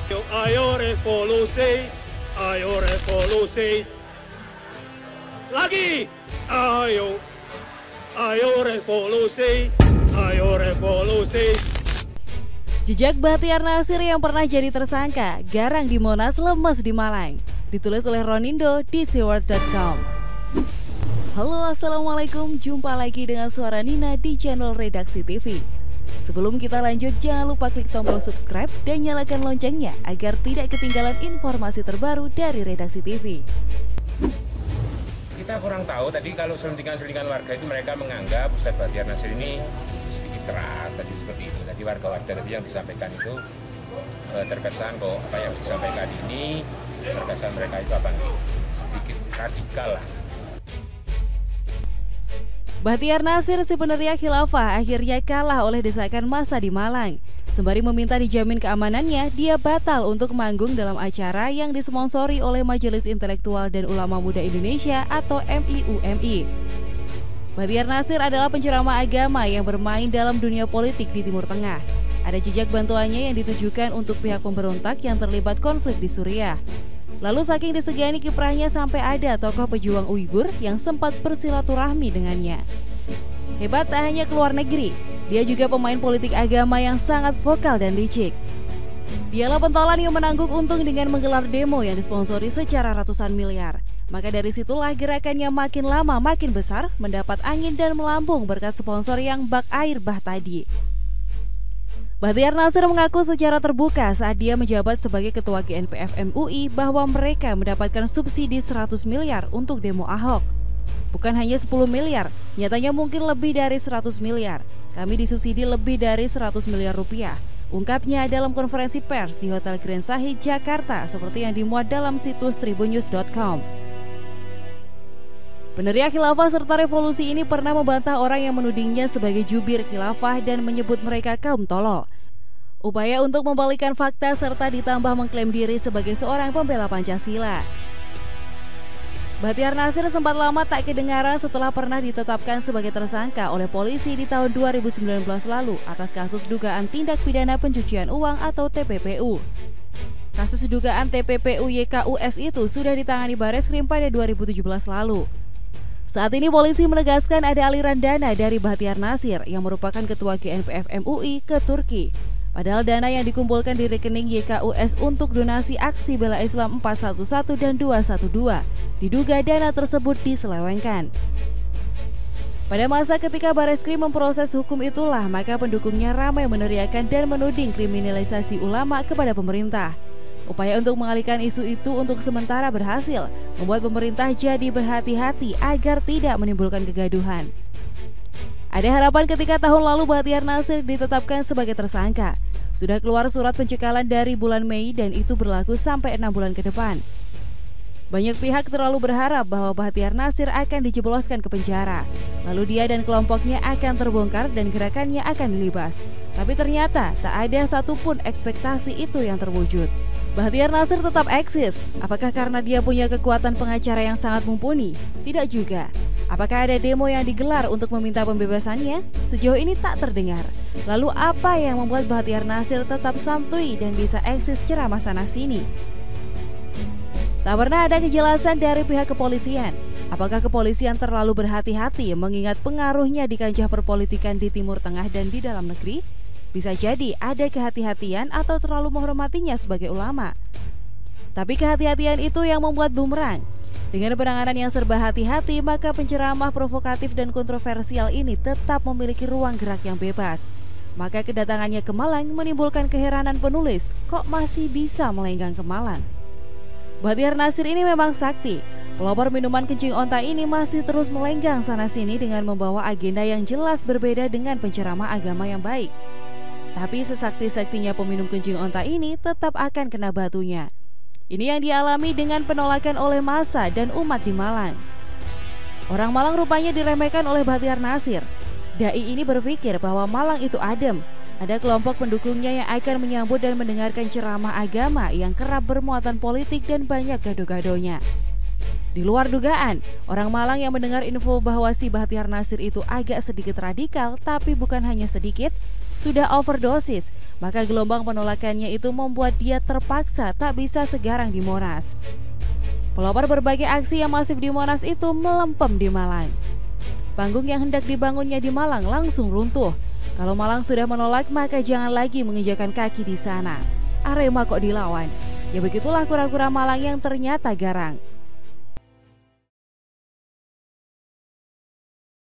Ayo revolusi, lagi, ayo revolusi. Jejak Bahtiar Nasir yang pernah jadi tersangka, garang di Monas, lemes di Malang. Ditulis oleh Ronindo di SeaWorld.com. Halo, assalamualaikum. Jumpa lagi dengan suara Nina di channel Redaksi TV. Sebelum kita lanjut, jangan lupa klik tombol subscribe dan nyalakan loncengnya agar tidak ketinggalan informasi terbaru dari Redaksi TV. Kita kurang tahu tadi kalau selentingan-selentingan warga itu mereka menganggap Ustadz Bahtiar Nasir ini sedikit keras tadi seperti itu. Tadi warga-warga tadi yang disampaikan itu terkesan kok apa yang disampaikan ini terkesan mereka itu apa nih sedikit radikal lah. Bahtiar Nasir, si peneriak khilafah, akhirnya kalah oleh desakan massa di Malang. Sembari meminta dijamin keamanannya, dia batal untuk manggung dalam acara yang disponsori oleh Majelis Intelektual dan Ulama Muda Indonesia atau MIUMI. Bahtiar Nasir adalah penceramah agama yang bermain dalam dunia politik di Timur Tengah. Ada jejak bantuannya yang ditujukan untuk pihak pemberontak yang terlibat konflik di Suriah. Lalu saking disegani kiprahnya sampai ada tokoh pejuang Uighur yang sempat bersilaturahmi dengannya. Hebat tak hanya ke luar negeri, dia juga pemain politik agama yang sangat vokal dan licik. Dialah pentolan yang menanggung untung dengan menggelar demo yang disponsori secara ratusan miliar. Maka dari situlah gerakannya makin lama makin besar, mendapat angin dan melambung berkat sponsor yang bak air bah tadi. Bahtiar Nasir mengaku secara terbuka saat dia menjabat sebagai Ketua GNPF MUI bahwa mereka mendapatkan subsidi 100 miliar untuk demo Ahok. Bukan hanya 10 miliar, nyatanya mungkin lebih dari 100 miliar. Kami disubsidi lebih dari 100 miliar rupiah. Ungkapnya dalam konferensi pers di Hotel Grand Sahid, Jakarta, seperti yang dimuat dalam situs tribunnews.com. Peneriak khilafah serta revolusi ini pernah membantah orang yang menudingnya sebagai jubir khilafah dan menyebut mereka kaum tolol. Upaya untuk membalikan fakta serta ditambah mengklaim diri sebagai seorang pembela Pancasila. Bahtiar Nasir sempat lama tak kedengaran setelah pernah ditetapkan sebagai tersangka oleh polisi di tahun 2019 lalu atas kasus dugaan tindak pidana pencucian uang atau TPPU. Kasus dugaan TPPU YKUS itu sudah ditangani Bareskrim pada 2017 lalu. Saat ini polisi menegaskan ada aliran dana dari Bahtiar Nasir yang merupakan ketua GNPF MUI ke Turki. Padahal dana yang dikumpulkan di rekening YKUS untuk donasi aksi bela Islam 411 dan 212 diduga dana tersebut diselewengkan. Pada masa ketika Bareskrim memproses hukum itulah maka pendukungnya ramai meneriakan dan menuding kriminalisasi ulama kepada pemerintah. Upaya untuk mengalihkan isu itu untuk sementara berhasil, membuat pemerintah jadi berhati-hati agar tidak menimbulkan kegaduhan. Ada harapan ketika tahun lalu Bahtiar Nasir ditetapkan sebagai tersangka. Sudah keluar surat pencekalan dari bulan Mei dan itu berlaku sampai 6 bulan ke depan. Banyak pihak terlalu berharap bahwa Bahtiar Nasir akan dijebloskan ke penjara. Lalu dia dan kelompoknya akan terbongkar dan gerakannya akan dilibas. Tapi ternyata tak ada satupun ekspektasi itu yang terwujud. Bahtiar Nasir tetap eksis. Apakah karena dia punya kekuatan pengacara yang sangat mumpuni? Tidak juga. Apakah ada demo yang digelar untuk meminta pembebasannya? Sejauh ini tak terdengar. Lalu apa yang membuat Bahtiar Nasir tetap santuy dan bisa eksis ceramah sana-sini? Tak pernah ada kejelasan dari pihak kepolisian. Apakah kepolisian terlalu berhati-hati mengingat pengaruhnya di kancah perpolitikan di Timur Tengah dan di dalam negeri? Bisa jadi ada kehati-hatian atau terlalu menghormatinya sebagai ulama. Tapi kehati-hatian itu yang membuat bumerang. Dengan penanganan yang serba hati-hati, maka penceramah provokatif dan kontroversial ini tetap memiliki ruang gerak yang bebas. Maka kedatangannya ke Malang menimbulkan keheranan penulis, kok masih bisa melenggang ke Malang? Bahtiar Nasir ini memang sakti. Pelopor minuman kencing onta ini masih terus melenggang sana-sini dengan membawa agenda yang jelas berbeda dengan penceramah agama yang baik. Tapi sesakti-saktinya peminum kencing onta ini tetap akan kena batunya. Ini yang dialami dengan penolakan oleh massa dan umat di Malang. Orang Malang rupanya diremehkan oleh Bahtiar Nasir. Dai ini berpikir bahwa Malang itu adem. Ada kelompok pendukungnya yang akan menyambut dan mendengarkan ceramah agama yang kerap bermuatan politik dan banyak gado-gadonya. Di luar dugaan, orang Malang yang mendengar info bahwa si Bahtiar Nasir itu agak sedikit radikal, tapi bukan hanya sedikit, sudah overdosis, Maka gelombang penolakannya itu membuat dia terpaksa tak bisa segarang di Monas. Pelopor berbagai aksi yang masif di Monas itu melempem di Malang. Panggung yang hendak dibangunnya di Malang langsung runtuh. Kalau Malang sudah menolak, maka jangan lagi menginjakan kaki di sana. Arema kok dilawan? Ya begitulah kura-kura Malang yang ternyata garang.